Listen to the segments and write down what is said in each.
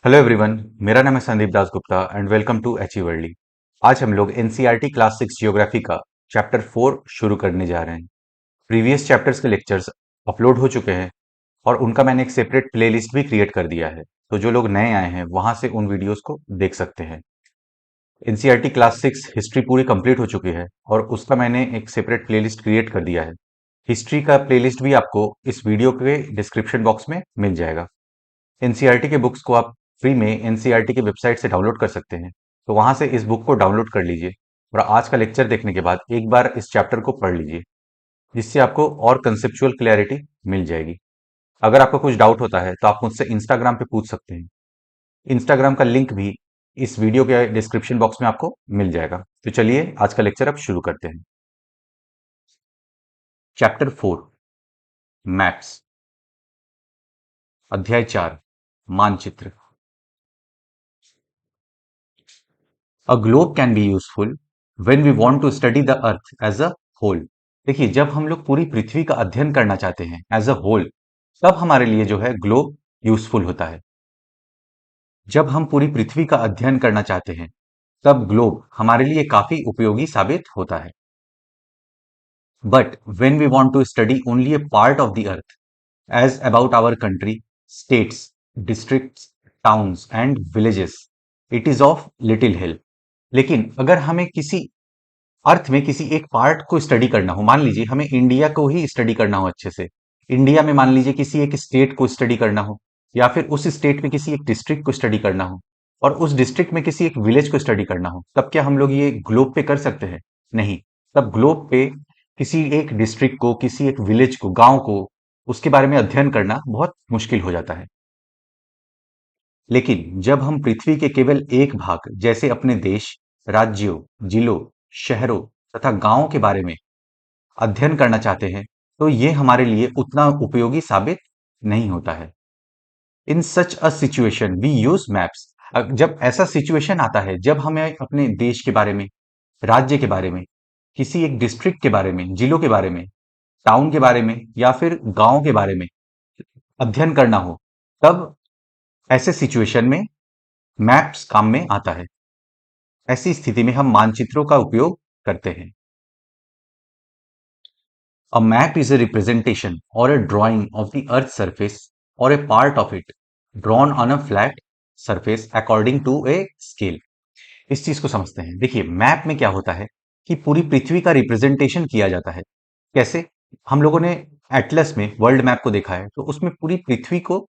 Hello everyone. मेरा नाम है Sandeep Das Gupta and welcome to एचईवर्ली। आज हम लोग एनसीईआरटी क्लास 6 जियोग्राफी का चैप्टर 4 शुरू करने जा रहे हैं। प्रीवियस चैप्टर्स के लेक्चर्स अपलोड हो चुके हैं और उनका मैंने एक सेपरेट प्लेलिस्ट भी क्रिएट कर दिया है, तो जो लोग नए आए हैं वहां से उन वीडियोस को देख सकते हैं। एनसीईआरटी क्लास 6 हिस्ट्री पूरी कंप्लीट हो चुकी है और उसका मैंने एक सेपरेट प्लेलिस्ट क्रिएट कर दिया है। हिस्ट्री का प्लेलिस्ट भी आपको इस वीडियो के डिस्क्रिप्शन बॉक्स में मिल जाएगा। एनसीईआरटी के बुक्स को आप फ्री में एनसीईआरटी की वेबसाइट से डाउनलोड कर सकते हैं, तो वहां से इस बुक को डाउनलोड कर लीजिए और आज का लेक्चर देखने के बाद एक बार इस चैप्टर को पढ़ लीजिए, जिससे आपको और कंसेप्चुअल क्लैरिटी मिल जाएगी। अगर आपको कुछ डाउट होता है तो आप मुझसे इंस्टाग्राम पे पूछ सकते हैं। इंस्टाग्राम का लिंक भी इस वीडियो के डिस्क्रिप्शन बॉक्स में आपको मिल जाएगा। तो चलिए आज का लेक्चर अब शुरू करते हैं। चैप्टर 4 मैप्स, अध्याय 4 मानचित्र। A globe can be useful when we want to study the earth as a whole। देखिए, जब हम लोग पूरी पृथ्वी का अध्ययन करना चाहते हैं एज अ होल, तब हमारे लिए जो है ग्लोब यूजफुल होता है। जब हम पूरी पृथ्वी का अध्ययन करना चाहते हैं तब ग्लोब हमारे लिए काफी उपयोगी साबित होता है। But when we want to study only a part of the earth as about our country, states, districts, towns and villages, it is of little help. लेकिन अगर हमें किसी अर्थ में किसी एक पार्ट को स्टडी करना हो, मान लीजिए हमें इंडिया को ही स्टडी करना हो अच्छे से, इंडिया में मान लीजिए किसी एक स्टेट को स्टडी करना हो, या फिर उस स्टेट में किसी एक डिस्ट्रिक्ट को स्टडी करना हो, और उस डिस्ट्रिक्ट में किसी एक विलेज को स्टडी करना हो, तब क्या हम लोग ये ग्लोब पे कर सकते हैं? नहीं। तब ग्लोब पे किसी एक डिस्ट्रिक्ट को, किसी एक विलेज को, गांव को, उसके बारे में अध्ययन करना बहुत मुश्किल हो जाता है। लेकिन जब हम पृथ्वी के केवल एक भाग जैसे अपने देश, राज्यों, जिलों, शहरों तथा गांवों के बारे में अध्ययन करना चाहते हैं, तो ये हमारे लिए उतना उपयोगी साबित नहीं होता है। In such a situation we use maps. जब ऐसा सिचुएशन आता है, जब हमें अपने देश के बारे में, राज्य के बारे में, किसी एक डिस्ट्रिक्ट के बारे में, जिलों के बारे में, टाउन के बारे में या फिर गांव के बारे में अध्ययन करना हो, तब ऐसे सिचुएशन में मैप्स काम में आता है। ऐसी स्थिति में हम मानचित्रों का उपयोग करते हैं। A map is a representation or a drawing of the Earth's surface or a part of it drawn on a flat surface according to a scale। इस चीज को समझते हैं। देखिए, मैप में क्या होता है कि पूरी पृथ्वी का रिप्रेजेंटेशन किया जाता है। कैसे? हम लोगों ने एटलस में वर्ल्ड मैप को देखा है, तो उसमें पूरी पृथ्वी को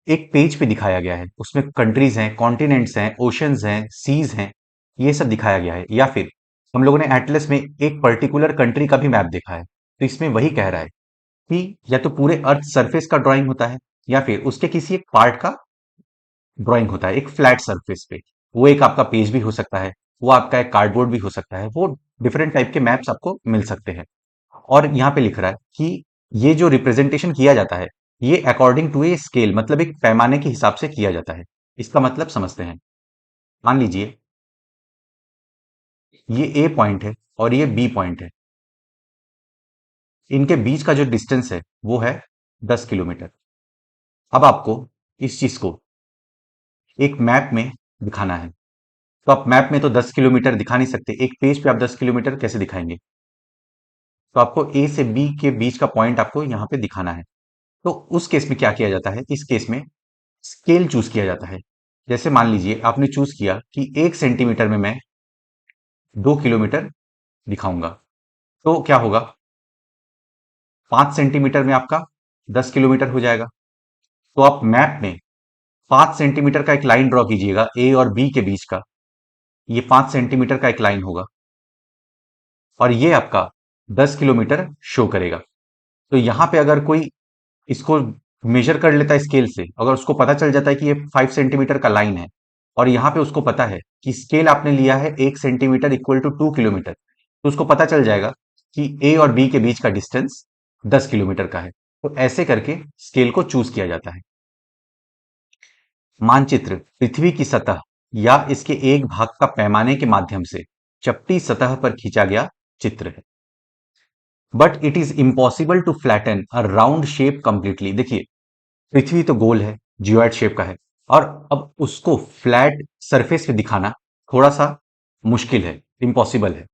एक पेज पे दिखाया गया है। उसमें कंट्रीज हैं, कॉन्टिनेंट्स हैं, ओशंस हैं, सीज हैं, ये सब दिखाया गया है। या फिर हम लोगों ने एटलस में एक पर्टिकुलर कंट्री का भी मैप देखा है, तो इसमें वही कह रहा है कि या तो पूरे अर्थ सरफेस का ड्राइंग होता है या फिर उसके किसी एक पार्ट का ड्राइंग होता है, एक फ्लैट सरफेस पे। वो एक आपका पेज भी हो सकता है, वो आपका एक कार्डबोर्ड भी हो सकता है, वो डिफरेंट टाइप के मैप्स आपको मिल सकते हैं। और यहाँ पे लिख रहा है कि ये जो रिप्रेजेंटेशन किया जाता है, ये अकॉर्डिंग टू ए स्केल, मतलब एक पैमाने के हिसाब से किया जाता है। इसका मतलब समझते हैं। मान लीजिए ये ए पॉइंट है और ये बी पॉइंट है, इनके बीच का जो डिस्टेंस है वो है 10 किलोमीटर। अब आपको इस चीज को एक मैप में दिखाना है, तो आप मैप में तो 10 किलोमीटर दिखा नहीं सकते, एक पेज पे आप 10 किलोमीटर कैसे दिखाएंगे? तो आपको ए से बी के बीच का पॉइंट आपको यहाँ पे दिखाना है। तो उस केस में क्या किया जाता है? इस केस में स्केल चूज किया जाता है। जैसे मान लीजिए आपने चूज किया कि 1 सेंटीमीटर में मैं 2 किलोमीटर दिखाऊंगा, तो क्या होगा? 5 सेंटीमीटर में आपका 10 किलोमीटर हो जाएगा। तो आप मैप में 5 सेंटीमीटर का एक लाइन ड्रॉ कीजिएगा ए और बी के बीच का। ये 5 सेंटीमीटर का एक लाइन होगा और ये आपका 10 किलोमीटर शो करेगा। तो यहां पे अगर कोई इसको मेजर कर लेता है स्केल से, अगर उसको पता चल जाता है कि ये 5 सेंटीमीटर का लाइन है और यहाँ पे उसको पता है कि स्केल आपने लिया है 1 सेंटीमीटर इक्वल टू 2 किलोमीटर, तो उसको पता चल जाएगा कि ए और बी के बीच का डिस्टेंस 10 किलोमीटर का है। तो ऐसे करके स्केल को चूज किया जाता है। मानचित्र पृथ्वी की सतह या इसके एक भाग का पैमाने के माध्यम से चपटी सतह पर खींचा गया चित्र है। But it is impossible to flatten a round shape completely. देखिए, पृथ्वी तो गोल है, जियोइड शेप का है, और अब उसको फ्लैट सरफेस पे दिखाना थोड़ा सा मुश्किल है, इम्पॉसिबल है।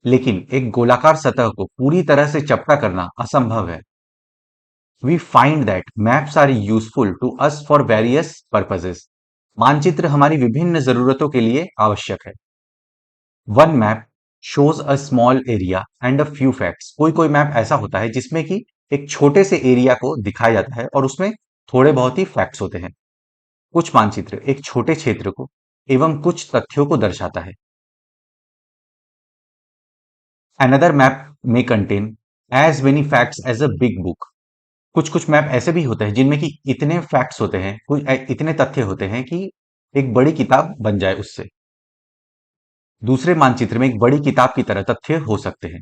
लेकिन एक गोलाकार सतह को पूरी तरह से चपटा करना असंभव है। We find that maps are useful to us for various purposes. मानचित्र हमारी विभिन्न जरूरतों के लिए आवश्यक है। One map shows a small area and a few facts. कोई कोई मैप ऐसा होता है जिसमें कि एक छोटे से एरिया को दिखाया जाता है और उसमें थोड़े बहुत ही फैक्ट्स होते हैं। कुछ मानचित्र एक छोटे क्षेत्र को एवं कुछ तथ्यों को दर्शाता है। Another map may contain as many facts as a big book. कुछ कुछ मैप ऐसे भी होते हैं जिनमें कि इतने फैक्ट्स होते हैं, इतने तथ्य होते हैं कि एक बड़ी किताब बन जाए उससे। दूसरे मानचित्र में एक बड़ी किताब की तरह तथ्य हो सकते हैं।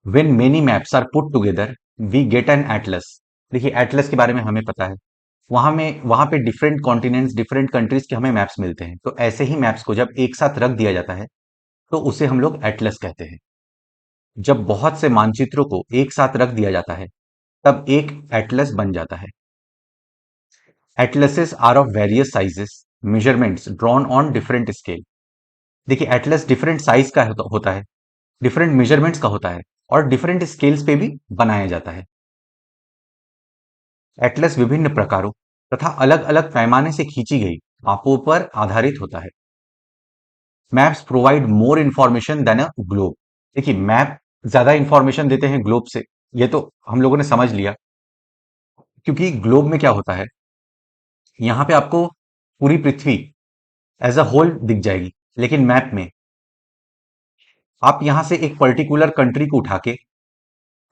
When many maps are put together, we get an atlas। देखिए एटलस के बारे में हमें पता है, वहां पे डिफरेंट कॉन्टिनेंट्स, डिफरेंट कंट्रीज के हमें मैप्स मिलते हैं। तो ऐसे ही मैप्स को जब एक साथ रख दिया जाता है तो उसे हम लोग एटलस कहते हैं। जब बहुत से मानचित्रों को एक साथ रख दिया जाता है तब एक एटलस बन जाता है। Atlases are of various sizes, measurements drawn on different scale. देखिए एटलस डिफरेंट साइज का होता है, डिफरेंट मेजरमेंट्स का होता है और डिफरेंट स्केल्स पे भी बनाया जाता है। एटलस विभिन्न प्रकारों तथा अलग अलग पैमाने से खींची गई मापों पर आधारित होता है। Maps provide more information than a globe. देखिए मैप ज्यादा इंफॉर्मेशन देते हैं ग्लोब से, ये तो हम लोगों ने समझ लिया। क्योंकि ग्लोब में क्या होता है, यहां पे आपको पूरी पृथ्वी एज अ होल दिख जाएगी, लेकिन मैप में आप यहां से एक पर्टिकुलर कंट्री को उठा के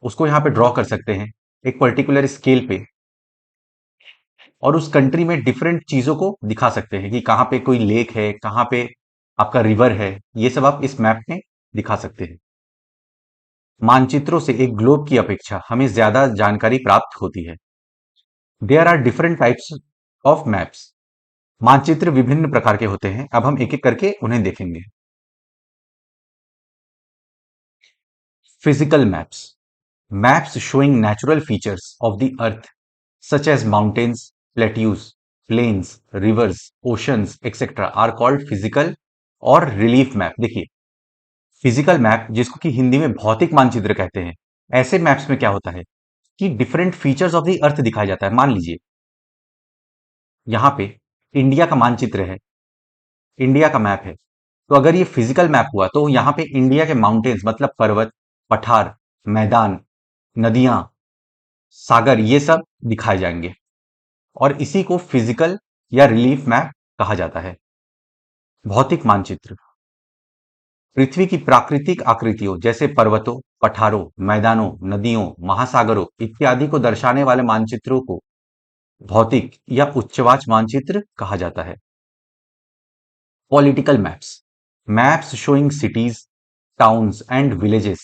उसको यहां पे ड्रॉ कर सकते हैं एक पर्टिकुलर स्केल पे, और उस कंट्री में डिफरेंट चीजों को दिखा सकते हैं कि कहाँ पे कोई लेक है, कहाँ पे आपका रिवर है। ये सब आप इस मैप में दिखा सकते हैं। मानचित्रों से एक ग्लोब की अपेक्षा हमें ज्यादा जानकारी प्राप्त होती है। There are different types of maps. मानचित्र विभिन्न प्रकार के होते हैं। अब हम एक एक करके उन्हें देखेंगे। Physical maps, maps showing natural features of the earth such as mountains, plateaus, plains, rivers, oceans, etc. are called physical और रिलीफ मैप। देखिए फिजिकल मैप जिसको कि हिंदी में भौतिक मानचित्र कहते हैं, ऐसे मैप्स में क्या होता है कि डिफरेंट फीचर्स ऑफ द अर्थ दिखाया जाता है। मान लीजिए यहां पे इंडिया का मानचित्र है, इंडिया का मैप है, तो अगर ये फिजिकल मैप हुआ तो यहां पे इंडिया के माउंटेन्स मतलब पर्वत, पठार, मैदान, नदियां, सागर, ये सब दिखाए जाएंगे और इसी को फिजिकल या रिलीफ मैप कहा जाता है। भौतिक मानचित्र पृथ्वी की प्राकृतिक आकृतियों जैसे पर्वतों, पठारों, मैदानों, नदियों, महासागरों इत्यादि को दर्शाने वाले मानचित्रों को भौतिक या उच्चवाच मानचित्र कहा जाता है। Political maps, maps showing cities, towns and villages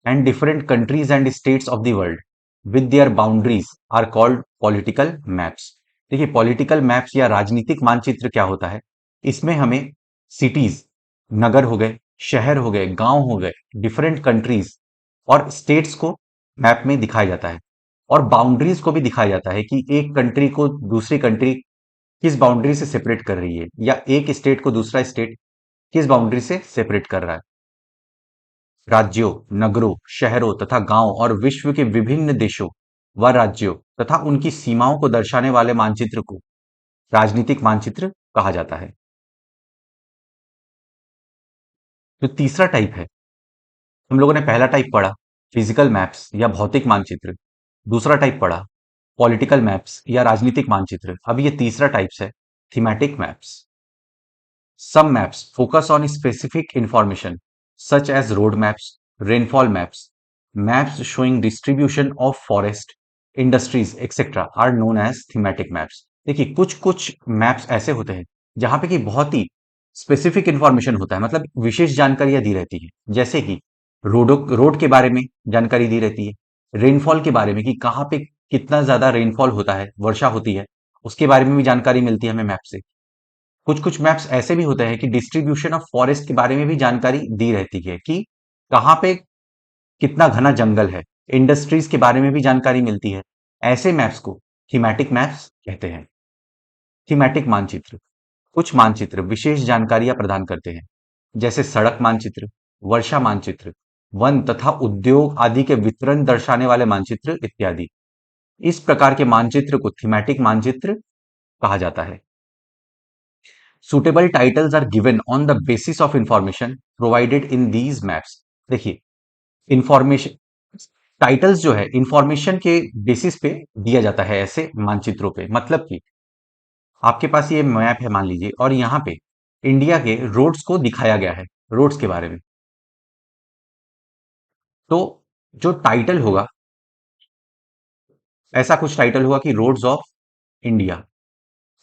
and different countries and states of the world with their boundaries are called political maps। देखिए पॉलिटिकल मैप्स या राजनीतिक मानचित्र क्या होता है, इसमें हमें सिटीज, नगर हो गए, शहर हो गए, गांव हो गए, डिफरेंट कंट्रीज और स्टेट्स को मैप में दिखाया जाता है और बाउंड्रीज को भी दिखाया जाता है कि एक कंट्री को दूसरी कंट्री किस बाउंड्री से सेपरेट कर रही है या एक स्टेट को दूसरा स्टेट किस बाउंड्री से सेपरेट कर रहा है। राज्यों, नगरों, शहरों तथा गांवों और विश्व के विभिन्न देशों व राज्यों तथा उनकी सीमाओं को दर्शाने वाले मानचित्र को राजनीतिक मानचित्र कहा जाता है। जो तीसरा टाइप है, हम लोगों ने पहला टाइप पढ़ा फिजिकल मैप्स या भौतिक मानचित्र, दूसरा टाइप पढ़ा पॉलिटिकल मैप्स या राजनीतिक मानचित्र। अब ये तीसरा टाइप्स है thematic maps. Some maps focus on specific information such as road maps, rainfall maps, maps showing distribution of forest, industries, etc. are known as thematic maps। देखिए कुछ कुछ मैप्स ऐसे होते हैं जहां पे कि बहुत ही स्पेसिफिक इंफॉर्मेशन होता है, मतलब विशेष जानकारियां दी रहती है। जैसे कि रोड के बारे में जानकारी दी रहती है, रेनफॉल के बारे में कि कहाँ पे कितना ज्यादा रेनफॉल होता है, वर्षा होती है, उसके बारे में भी जानकारी मिलती है हमें मैप से। कुछ कुछ मैप्स ऐसे भी होते हैं कि डिस्ट्रीब्यूशन ऑफ फॉरेस्ट के बारे में भी जानकारी दी रहती है कि कहाँ पे कितना घना जंगल है, इंडस्ट्रीज के बारे में भी जानकारी मिलती है। ऐसे मैप्स को थीमेटिक मैप्स कहते हैं। थीमेटिक मानचित्र, कुछ मानचित्र विशेष जानकारियां प्रदान करते हैं, जैसे सड़क मानचित्र, वर्षा मानचित्र, वन तथा उद्योग आदि के वितरण दर्शाने वाले मानचित्र इत्यादि। इस प्रकार के मानचित्र को थीमेटिक मानचित्र कहा जाता है। Suitable titles are given on the basis of information provided in these maps. देखिए, इंफॉर्मेशन टाइटल्स जो है इंफॉर्मेशन के बेसिस पे दिया जाता है ऐसे मानचित्रों पे। मतलब कि आपके पास ये मैप है मान लीजिए, और यहाँ पे इंडिया के रोड्स को दिखाया गया है, रोड्स के बारे में। तो जो टाइटल होगा, ऐसा कुछ टाइटल होगा कि रोड्स ऑफ इंडिया,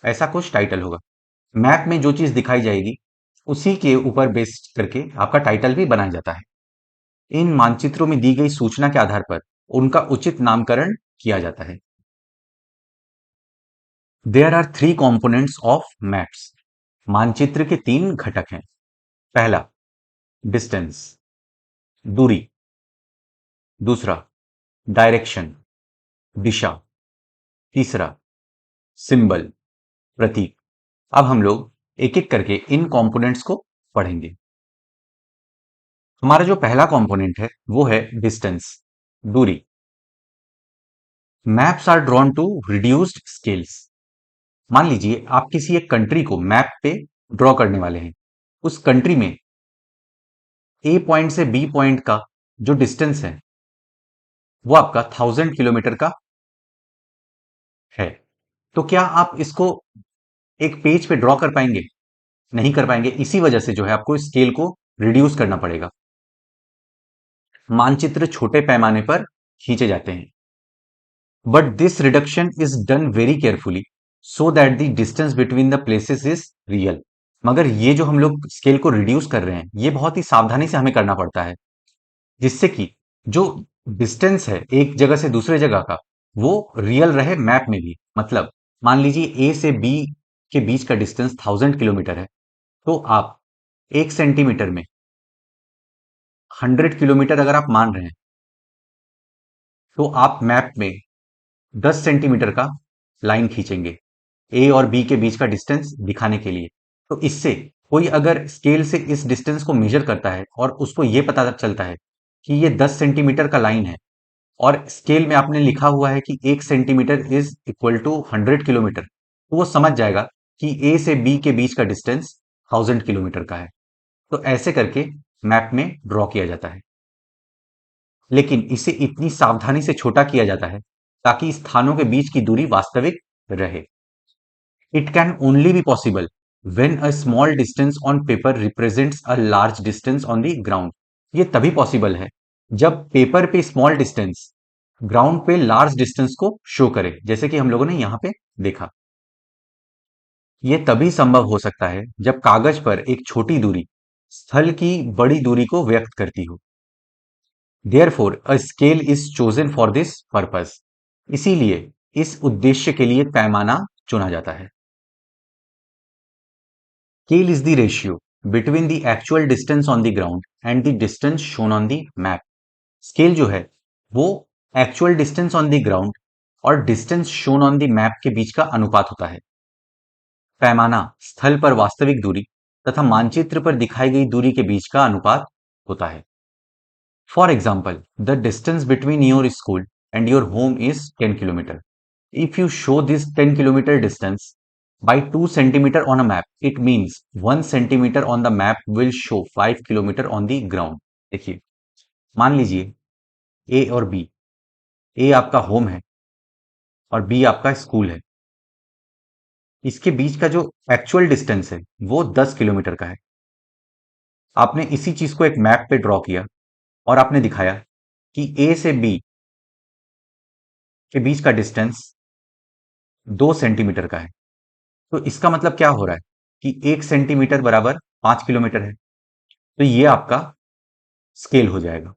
ऐसा कुछ टाइटल होगा। मैप में जो चीज दिखाई जाएगी उसी के ऊपर बेस करके आपका टाइटल भी बनाया जाता है। इन मानचित्रों में दी गई सूचना के आधार पर उनका उचित नामकरण किया जाता है। There are 3 components of maps. मानचित्र के 3 घटक हैं। पहला, डिस्टेंस, दूरी। दूसरा, डायरेक्शन, दिशा। तीसरा, सिंबल, प्रतीक। अब हम लोग एक एक करके इन कंपोनेंट्स को पढ़ेंगे। हमारा जो पहला कंपोनेंट है वो है डिस्टेंस, दूरी। Maps are drawn to reduced scales. मान लीजिए आप किसी एक कंट्री को मैप पे ड्रॉ करने वाले हैं। उस कंट्री में ए पॉइंट से बी पॉइंट का जो डिस्टेंस है वो आपका 1000 किलोमीटर का है। तो क्या आप इसको एक पेज पे ड्रॉ कर पाएंगे? नहीं कर पाएंगे। इसी वजह से जो है आपको स्केल को रिड्यूस करना पड़ेगा। मानचित्र छोटे पैमाने पर खींचे जाते हैं, but this reduction is done very carefully so that the distance between the places is real. मगर ये जो हम लोग स्केल को रिड्यूस कर रहे हैं ये बहुत ही सावधानी से हमें करना पड़ता है, जिससे कि जो डिस्टेंस है एक जगह से दूसरे जगह का वो रियल रहे मैप में भी। मतलब मान लीजिए ए से बी के बीच का डिस्टेंस 1000 किलोमीटर है, तो आप 1 सेंटीमीटर में 100 किलोमीटर अगर आप मान रहे हैं तो आप मैप में 10 सेंटीमीटर का लाइन खींचेंगे ए और बी के बीच का डिस्टेंस दिखाने के लिए। तो इससे कोई अगर स्केल से इस डिस्टेंस को मेजर करता है और उसको ये पता चलता है कि ये 10 सेंटीमीटर का लाइन है, और स्केल में आपने लिखा हुआ है कि 1 centimetre is equal to 100 kilometre, तो वो समझ जाएगा कि ए से बी के बीच का डिस्टेंस 1000 किलोमीटर का है। तो ऐसे करके मैप में ड्रॉ किया जाता है, लेकिन इसे इतनी सावधानी से छोटा किया जाता है ताकि स्थानों के बीच की दूरी वास्तविक रहे। It can only be possible when a small distance on paper represents a large distance on the ground. ये तभी पॉसिबल है जब पेपर पे स्मॉल डिस्टेंस ग्राउंड पे लार्ज डिस्टेंस को शो करे, जैसे कि हम लोगों ने यहां पे देखा। ये तभी संभव हो सकता है जब कागज पर एक छोटी दूरी स्थल की बड़ी दूरी को व्यक्त करती हो। Therefore, a scale is chosen for this purpose. इसीलिए इस उद्देश्य के लिए पैमाना चुना जाता है। Scale is the ratio between the actual distance on the ground and the distance shown on the map. Scale जो है वो actual distance on the ground और distance shown on the map के बीच का अनुपात होता है। पैमाना स्थल पर वास्तविक दूरी तथा मानचित्र पर दिखाई गई दूरी के बीच का अनुपात होता है। For example, the distance between your school and your home is 10 kilometer. If you show this 10 kilometer distance by 2 centimeter on a map, it means 1 centimeter on the map will show 5 kilometer on the ground. देखिए, मान लीजिए ए और B, ए आपका home है और B आपका school है। इसके बीच का जो एक्चुअल डिस्टेंस है वो 10 किलोमीटर का है। आपने इसी चीज को एक मैप पे ड्रॉ किया और आपने दिखाया कि ए से बी के बीच का डिस्टेंस 2 सेंटीमीटर का है। तो इसका मतलब क्या हो रहा है कि 1 सेंटीमीटर बराबर 5 किलोमीटर है। तो ये आपका स्केल हो जाएगा।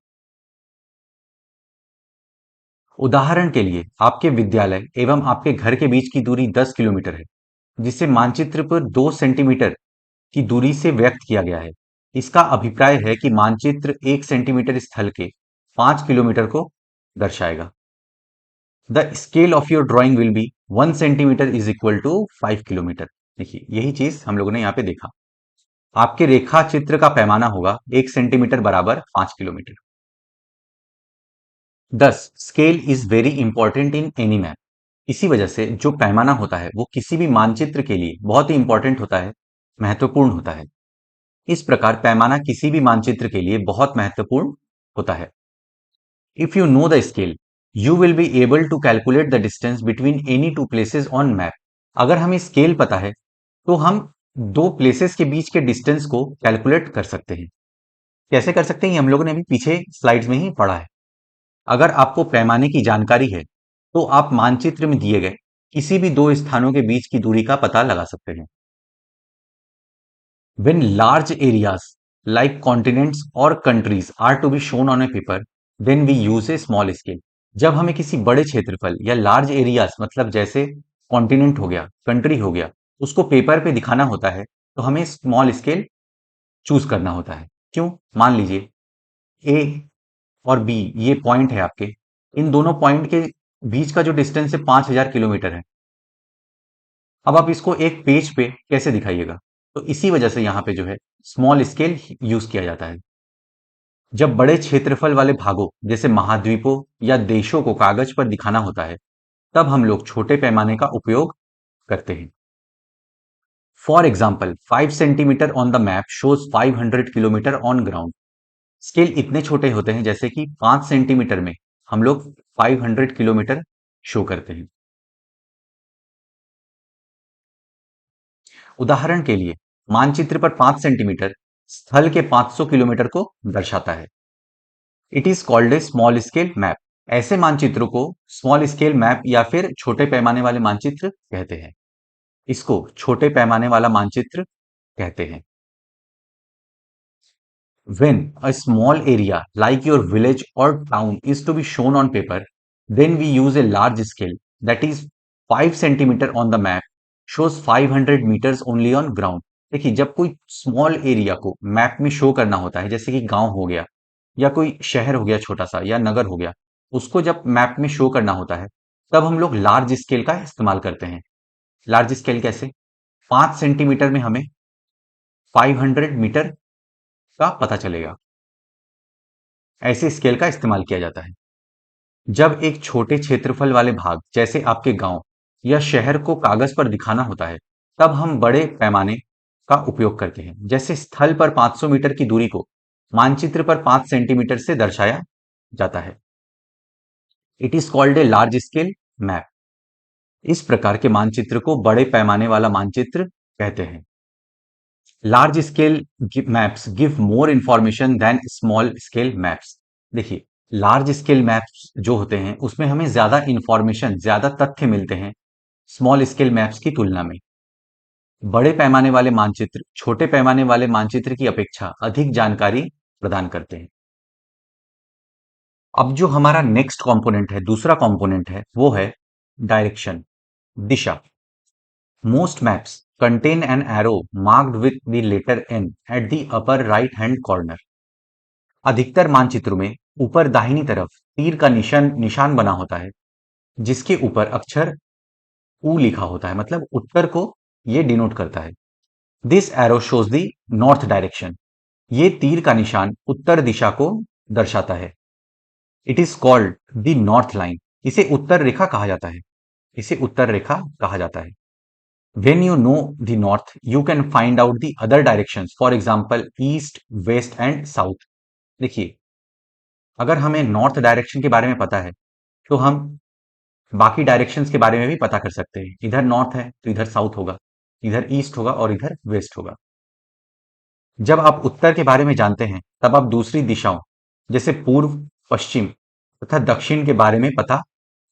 उदाहरण के लिए आपके विद्यालय एवं आपके घर के बीच की दूरी 10 किलोमीटर है, जिसे मानचित्र पर 2 सेंटीमीटर की दूरी से व्यक्त किया गया है। इसका अभिप्राय है कि मानचित्र 1 सेंटीमीटर स्थल के 5 किलोमीटर को दर्शाएगा। The scale of your drawing will be 1 centimetre is equal to 5 kilometre. देखिए यही चीज हम लोगों ने यहाँ पे देखा। आपके रेखा चित्र का पैमाना होगा 1 सेंटीमीटर बराबर 5 kilometre. 10 scale is very important in any map. इसी वजह से जो पैमाना होता है वो किसी भी मानचित्र के लिए बहुत ही इंपॉर्टेंट होता है, महत्वपूर्ण होता है। इस प्रकार पैमाना किसी भी मानचित्र के लिए बहुत महत्वपूर्ण होता है। If you know the scale you will be able to calculate the distance between any two places on map. अगर हमें स्केल पता है तो हम दो प्लेसेस के बीच के डिस्टेंस को कैलकुलेट कर सकते हैं। कैसे कर सकते हैं ये हम लोगों ने अभी पीछे स्लाइड्स में ही पढ़ा है। अगर आपको पैमाने की जानकारी है तो आप मानचित्र में दिए गए किसी भी दो स्थानों के बीच की दूरी का पता लगा सकते हैं। When large areas like continents or countries are to be shown on a paper, then we use a small scale. जब हमें किसी बड़े क्षेत्रफल या लार्ज एरियाज मतलब जैसे कॉन्टिनेंट हो गया, कंट्री हो गया, उसको पेपर पे दिखाना होता है तो हमें स्मॉल स्केल चूज करना होता है। क्यों? मान लीजिए ए और बी ये पॉइंट है आपके, इन दोनों पॉइंट के बीच का जो डिस्टेंस है 5000 किलोमीटर है। अब आप इसको एक पेज पे कैसे दिखाइएगा? तो इसी वजह से यहाँ पे जो है स्मॉल स्केल यूज किया जाता है। जब बड़े क्षेत्रफल वाले भागों जैसे महाद्वीपों या देशों को कागज पर दिखाना होता है तब हम लोग छोटे पैमाने का उपयोग करते हैं। For example 5 centimetre on the map shows 500 kilometre on ground. Scale इतने छोटे होते हैं जैसे कि 5 सेंटीमीटर में हम लोग 500 किलोमीटर शो करते हैं। उदाहरण के लिए मानचित्र पर 5 सेंटीमीटर स्थल के 500 किलोमीटर को दर्शाता है। It is called A small scale map. ऐसे मानचित्रों को स्मॉल स्केल मैप या फिर छोटे पैमाने वाले मानचित्र कहते हैं। इसको छोटे पैमाने वाला मानचित्र कहते हैं। When a small area like your village or town is to be shown on paper, then we use a large scale that is 5 centimeter on the map shows 500 meters only on ground। देखिए जब कोई small area को map में show करना होता है जैसे कि गांव हो गया या कोई शहर हो गया छोटा सा या नगर हो गया, उसको जब मैप में शो करना होता है तब हम लोग लार्ज स्केल का इस्तेमाल करते हैं। लार्ज स्केल कैसे? 5 सेंटीमीटर में हमें 500 मीटर का पता चलेगा। ऐसे स्केल का इस्तेमाल किया जाता है। जब एक छोटे क्षेत्रफल वाले भाग जैसे आपके गांव या शहर को कागज पर दिखाना होता है तब हम बड़े पैमाने का उपयोग करते हैं। जैसे स्थल पर 500 मीटर की दूरी को मानचित्र पर 5 सेंटीमीटर से दर्शाया जाता है। It is called a large scale map. इस प्रकार के मानचित्र को बड़े पैमाने वाला मानचित्र कहते हैं। Large scale maps give more information than small scale maps. देखिए लार्ज स्केल मैप्स जो होते हैं उसमें हमें ज्यादा इंफॉर्मेशन ज्यादा तथ्य मिलते हैं स्मॉल स्केल मैप्स की तुलना में। बड़े पैमाने वाले मानचित्र छोटे पैमाने वाले मानचित्र की अपेक्षा अधिक जानकारी प्रदान करते हैं। अब जो हमारा नेक्स्ट कंपोनेंट है, दूसरा कंपोनेंट है, वो है direction, Disha. Most maps contain an arrow marked with the letter N at the upper right hand corner. अधिकतर मानचित्रों में ऊपर दाहिनी तरफ तीर का निशान बना होता है जिसके ऊपर अक्षर U लिखा होता है, मतलब उत्तर को ये डिनोट करता है। This arrow shows the north direction. ये तीर का निशान उत्तर दिशा को दर्शाता है। It is called the north line. इसे उत्तर रेखा कहा जाता है। इसे उत्तर रेखा कहा जाता है। When you know the north, you can find out the other directions. For example, east, west and south. देखिए अगर हमें नॉर्थ डायरेक्शन के बारे में पता है तो हम बाकी डायरेक्शंस के बारे में भी पता कर सकते हैं। इधर नॉर्थ है तो इधर साउथ होगा, इधर ईस्ट होगा और इधर वेस्ट होगा। जब आप उत्तर के बारे में जानते हैं तब आप दूसरी दिशाओं जैसे पूर्व, पश्चिम तथा दक्षिण के बारे में पता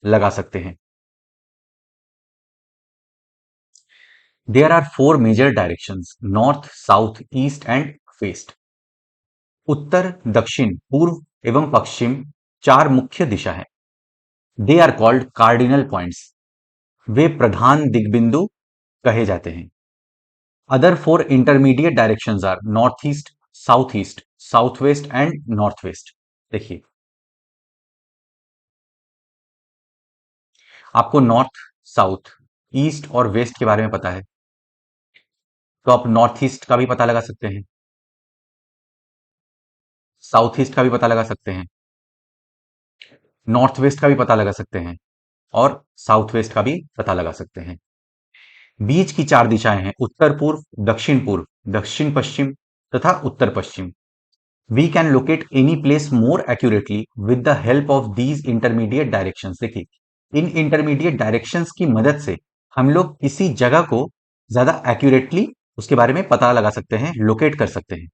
लगा सकते हैं। There are four major directions: north, south, east and west. उत्तर, दक्षिण, पूर्व एवं पश्चिम चार मुख्य दिशा हैं। They are called cardinal points. वे प्रधान दिग्बिंदु कहे जाते हैं। Other four intermediate directions are north east, south west and north west. देखिए आपको नॉर्थ, साउथ, ईस्ट और वेस्ट के बारे में पता है, तो आप नॉर्थ ईस्ट का भी पता लगा सकते हैं, साउथ ईस्ट का भी पता लगा सकते हैं, नॉर्थ वेस्ट का भी पता लगा सकते हैं और साउथ वेस्ट का भी पता लगा सकते हैं। बीच की 4 दिशाएं हैं, उत्तर पूर्व, दक्षिण पूर्व, दक्षिण पश्चिम तथा उत्तर पश्चिम। We can locate any place more accurately with the help of these intermediate directions. देखिए, इन इंटरमीडिएट डायरेक्शंस की मदद से हम लोग किसी जगह को ज्यादा एक्यूरेटली उसके बारे में पता लगा सकते हैं, लोकेट कर सकते हैं।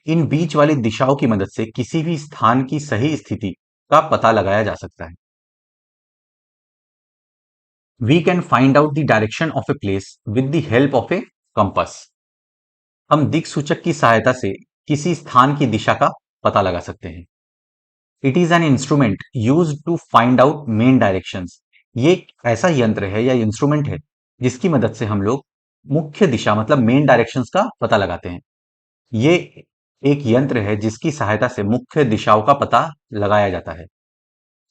इन बीच वाली दिशाओं की मदद से किसी भी स्थान की सही स्थिति का पता लगाया जा सकता है। We can find out the direction of a place with the help of a compass. हम दिक्सूचक की सहायता से किसी स्थान की दिशा का पता लगा सकते हैं। It is an instrument use to find out main directions. ये एक ऐसा यंत्र है या इंस्ट्रूमेंट है जिसकी मदद से हम लोग मुख्य दिशा मतलब मेन डायरेक्शंस का पता लगाते हैं। ये एक यंत्र है जिसकी सहायता से मुख्य दिशाओं का पता लगाया जाता है।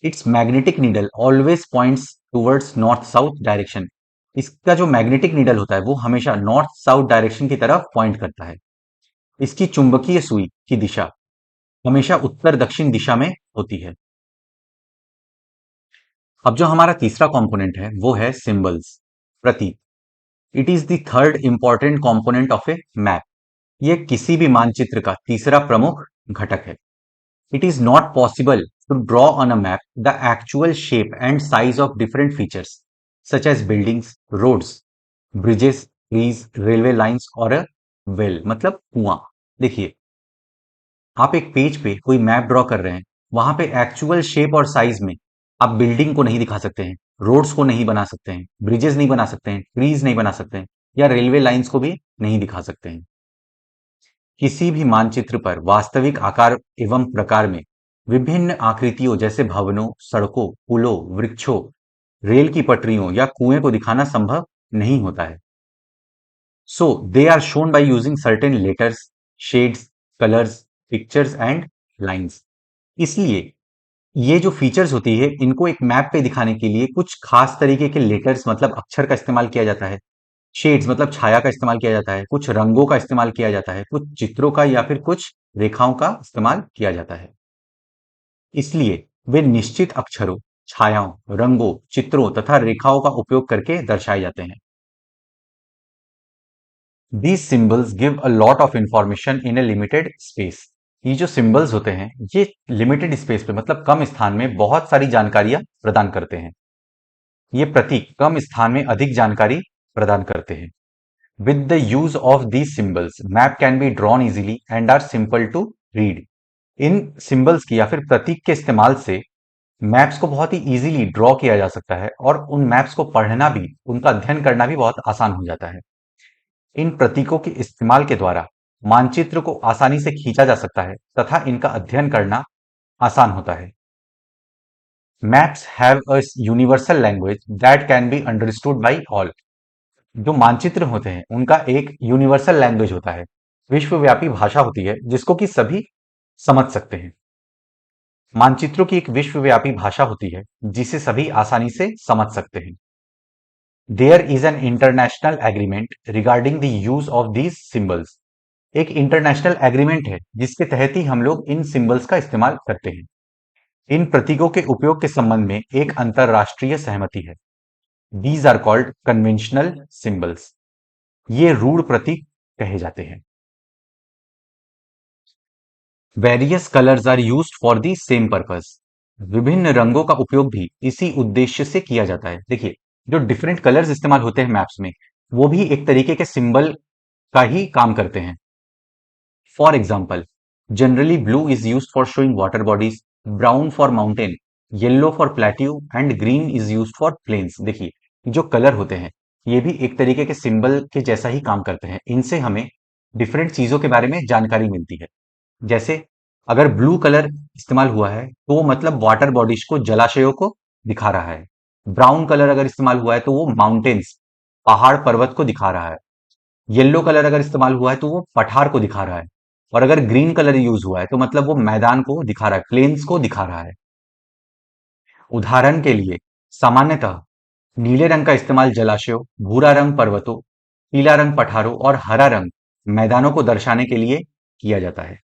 It's magnetic needle always points towards north south direction. इसका जो मैग्नेटिक नीडल होता है वो हमेशा नॉर्थ साउथ डायरेक्शन की तरफ पॉइंट करता है। इसकी चुंबकीय सुई की दिशा हमेशा उत्तर दक्षिण दिशा में होती है। अब जो हमारा तीसरा कंपोनेंट है वो है सिंबल्स, प्रतीक। It is the third important component of a map. ये किसी भी मानचित्र का तीसरा प्रमुख घटक है। It is not possible to draw on a map the actual shape and size of different features such as buildings, roads, bridges, trees, railway lines और अ वेल मतलब कुआं। देखिए, आप एक पेज पे कोई मैप ड्रॉ कर रहे हैं, वहां पे एक्चुअल शेप और साइज में आप बिल्डिंग को नहीं दिखा सकते हैं, रोड्स को नहीं बना सकते हैं, ब्रिजेस नहीं बना सकते हैं, ट्रीज नहीं बना सकते हैं या रेलवे लाइंस को भी नहीं दिखा सकते हैं। किसी भी मानचित्र पर वास्तविक आकार एवं प्रकार में विभिन्न आकृतियों जैसे भवनों, सड़कों, पुलों, वृक्षों, रेल की पटरियों या कुएं को दिखाना संभव नहीं होता है। So they are shown by using certain letters, shades, colors, pictures and lines. इसलिए ये जो फीचर्स होती है इनको एक मैप पे दिखाने के लिए कुछ खास तरीके के लेटर्स मतलब अक्षर का इस्तेमाल किया जाता है, शेड्स मतलब छाया का इस्तेमाल किया जाता है, कुछ रंगों का इस्तेमाल किया जाता है, कुछ चित्रों का या फिर कुछ रेखाओं का इस्तेमाल किया जाता है। इसलिए वे निश्चित अक्षरों, छायाओं, रंगों, चित्रों तथा रेखाओं का उपयोग करके दर्शाए जाते हैं। These symbols give a lot of information in a limited space. ये जो सिंबल्स होते हैं ये लिमिटेड स्पेस पे मतलब कम स्थान में बहुत सारी जानकारियां प्रदान करते हैं। ये प्रतीक कम स्थान में अधिक जानकारी प्रदान करते हैं। With the use of these symbols map can be drawn easily and are simple to read. इन सिंबल्स की या फिर प्रतीक के इस्तेमाल से मैप्स को बहुत ही इजीली ड्रॉ किया जा सकता है और उन मैप्स को पढ़ना भी, उनका अध्ययन करना भी बहुत आसान हो जाता है। इन प्रतीकों के इस्तेमाल के द्वारा मानचित्र को आसानी से खींचा जा सकता है तथा इनका अध्ययन करना आसान होता है। Maps have a universal language that can be understood by all. जो मानचित्र होते हैं उनका एक यूनिवर्सल लैंग्वेज होता है, विश्वव्यापी भाषा होती है जिसको कि सभी समझ सकते हैं। मानचित्रों की एक विश्वव्यापी भाषा होती है जिसे सभी आसानी से समझ सकते हैं। There is an international agreement regarding the use of these symbols. एक इंटरनेशनल एग्रीमेंट है जिसके तहत ही हम लोग इन सिंबल्स का इस्तेमाल करते हैं। इन प्रतीकों के उपयोग के संबंध में एक अंतरराष्ट्रीय सहमति है। These are called conventional symbols. ये रूढ़ प्रतीक कहे जाते हैं। Various colours are used for the same purpose. विभिन्न रंगों का उपयोग भी इसी उद्देश्य से किया जाता है। देखिए, जो डिफरेंट कलर्स इस्तेमाल होते हैं मैप्स में वो भी एक तरीके के सिंबल का ही काम करते हैं। For example, generally blue is used for showing water bodies, brown for mountain, yellow for plateau and green is used for plains। देखिए, जो कलर होते हैं ये भी एक तरीके के सिंबल के जैसा ही काम करते हैं। इनसे हमें डिफरेंट चीजों के बारे में जानकारी मिलती है। जैसे अगर ब्लू कलर इस्तेमाल हुआ है तो वो मतलब वाटर बॉडीज को, जलाशयों को दिखा रहा है। ब्राउन कलर अगर इस्तेमाल हुआ है तो वो माउंटेन्स, पहाड़ पर्वत को दिखा रहा है। येलो कलर अगर इस्तेमाल हुआ है तो वो पठार को दिखा रहा है। और अगर ग्रीन कलर यूज हुआ है तो मतलब वो मैदान को दिखा रहा है, प्लेन्स को दिखा रहा है। उदाहरण के लिए सामान्यतः नीले रंग का इस्तेमाल जलाशयों, भूरा रंग पर्वतों, पीला रंग पठारों और हरा रंग मैदानों को दर्शाने के लिए किया जाता है।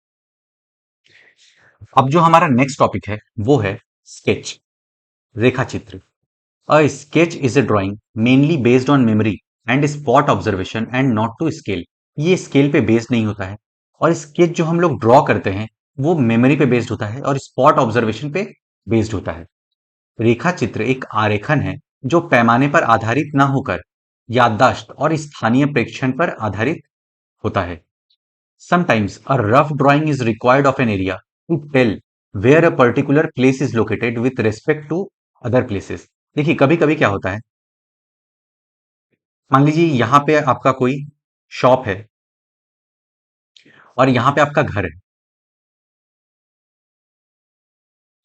अब जो हमारा नेक्स्ट टॉपिक है वो है स्केच, रेखा चित्र। A sketch is a drawing mainly based on memory and spot observation and not to scale. ये स्केल पे बेस्ड नहीं होता है, और स्केच जो हम लोग ड्रॉ करते हैं वो मेमोरी पे बेस्ड होता है और स्पॉट ऑब्जर्वेशन पे बेस्ड होता है। रेखा चित्र एक आरेखन है जो पैमाने पर आधारित ना होकर याददाश्त और स्थानीय प्रेक्षण पर आधारित होता है। Sometimes a rough drawing is required of an area to tell where a particular place is located with respect to other places। देखिए कभी कभी क्या होता है, मान लीजिए यहाँ पे आपका कोई शॉप है और यहाँ पे आपका घर है।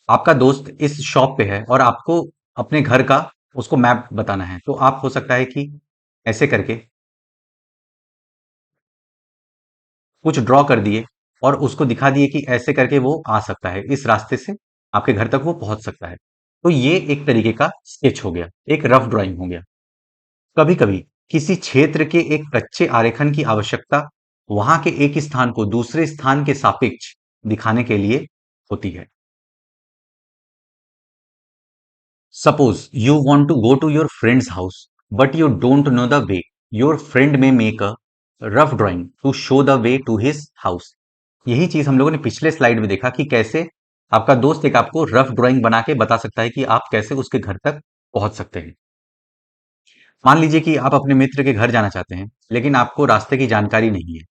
आपका दोस्त इस शॉप पे है और आपको अपने घर का उसको मैप बताना है, तो आप हो सकता है कि ऐसे करके कुछ ड्रॉ कर दिए और उसको दिखा दिए कि ऐसे करके वो आ सकता है, इस रास्ते से आपके घर तक वो पहुंच सकता है। तो ये एक तरीके का स्केच हो गया, एक रफ ड्राइंग हो गया। कभी कभी किसी क्षेत्र के एक कच्चे आरेखन की आवश्यकता वहां के एक स्थान को दूसरे स्थान के सापेक्ष दिखाने के लिए होती है। Suppose you want to go to your friend's house but you don't know the way, your friend may make a rough drawing to show the way to his house. यही चीज हम लोगों ने पिछले स्लाइड में देखा कि कैसे आपका दोस्त एक आपको रफ ड्राइंग बना के बता सकता है कि आप कैसे उसके घर तक पहुंच सकते हैं। मान लीजिए कि आप अपने मित्र के घर जाना चाहते हैं लेकिन आपको रास्ते की जानकारी नहीं है।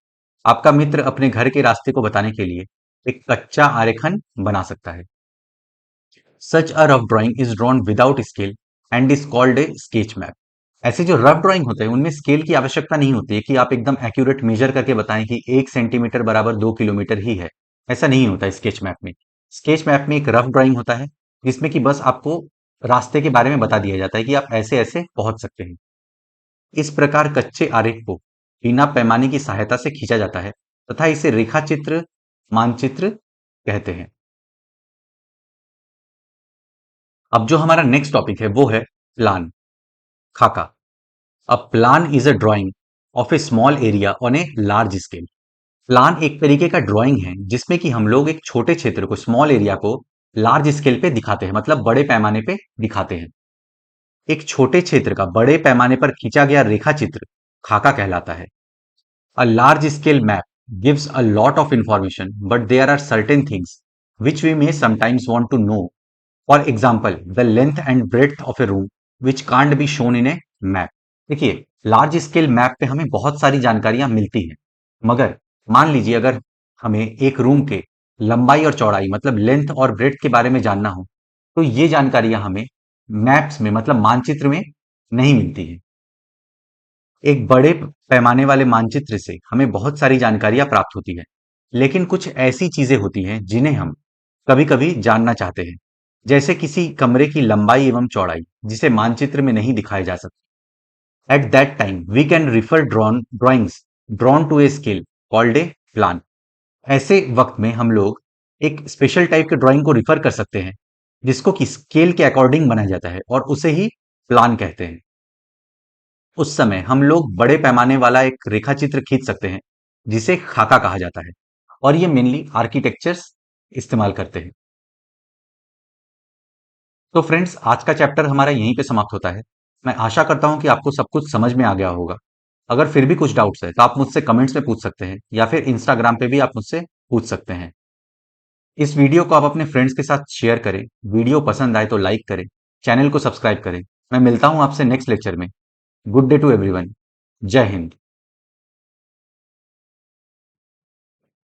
आपका मित्र अपने घर के रास्ते को बताने के लिए एक कच्चा आरेखन बना सकता है। Such a rough drawing is drawn without scale and is called a sketch map. ऐसे जो रफ ड्राइंग होते हैं उनमें स्केल की आवश्यकता नहीं होती है कि आप एकदम एक्यूरेट मेजर करके बताएं कि 1 सेंटीमीटर बराबर 2 किलोमीटर ही है। ऐसा नहीं होता स्केच मैप में। स्केच मैप में एक रफ ड्राइंग होता है जिसमें कि बस आपको रास्ते के बारे में बता दिया जाता है कि आप ऐसे ऐसे पहुंच सकते हैं। इस प्रकार कच्चे आरेख को बिना पैमाने की सहायता से खींचा जाता है तथा इसे रेखा चित्र, मानचित्र कहते हैं। अब जो हमारा नेक्स्ट टॉपिक है वो है प्लान, खाका। A plan is a drying of A small area on a large scale. Plan एक तरीके का ड्राइंग है जिसमें कि हम लोग एक छोटे क्षेत्र को, स्मॉल एरिया को लार्ज स्केल पे दिखाते हैं, मतलब बड़े पैमाने पे दिखाते हैं। एक छोटे क्षेत्र का बड़े पैमाने पर खींचा गया रेखा चित्र खाका कहलाता है। A large scale map gives a lot of information, but there are certain things which we may sometimes want to know. For example, the length and breadth of a room which can't be shown in a map. देखिए, large scale map पे हमें बहुत सारी जानकारियां मिलती हैं, मगर मान लीजिए अगर हमें एक रूम के लंबाई और चौड़ाई, मतलब लेंथ और ब्रेड्थ के बारे में जानना हो, तो ये जानकारियां हमें मैप्स में, मतलब मानचित्र में नहीं मिलती है। एक बड़े पैमाने वाले मानचित्र से हमें बहुत सारी जानकारियां प्राप्त होती है, लेकिन कुछ ऐसी चीजें होती हैं जिन्हें हम कभी-कभी जानना चाहते हैं, जैसे किसी कमरे की लंबाई एवं चौड़ाई जिसे मानचित्र में नहीं दिखाया जा सकता। At that time we can refer drawings drawn to a scale called a plan. ऐसे वक्त में हम लोग एक स्पेशल टाइप के ड्राइंग को रिफर कर सकते हैं जिसको कि स्केल के अकॉर्डिंग बनाया जाता है और उसे ही प्लान कहते हैं। उस समय हम लोग बड़े पैमाने वाला एक रेखा चित्र खींच सकते हैं जिसे खाका कहा जाता है, और ये मेनली आर्किटेक्चर्स इस्तेमाल करते हैं। तो फ्रेंड्स, आज का चैप्टर हमारा यहीं पे समाप्त होता है। मैं आशा करता हूं कि आपको सब कुछ समझ में आ गया होगा। अगर फिर भी कुछ डाउट्स है तो आप मुझसे कमेंट्स में पूछ सकते हैं या फिर इंस्टाग्राम पे भी आप मुझसे पूछ सकते हैं। इस वीडियो को आप अपने फ्रेंड्स के साथ शेयर करें। वीडियो पसंद आए तो लाइक करें, चैनल को सब्सक्राइब करें। मैं मिलता हूं आपसे नेक्स्ट लेक्चर में। Good day to everyone. जय हिंद।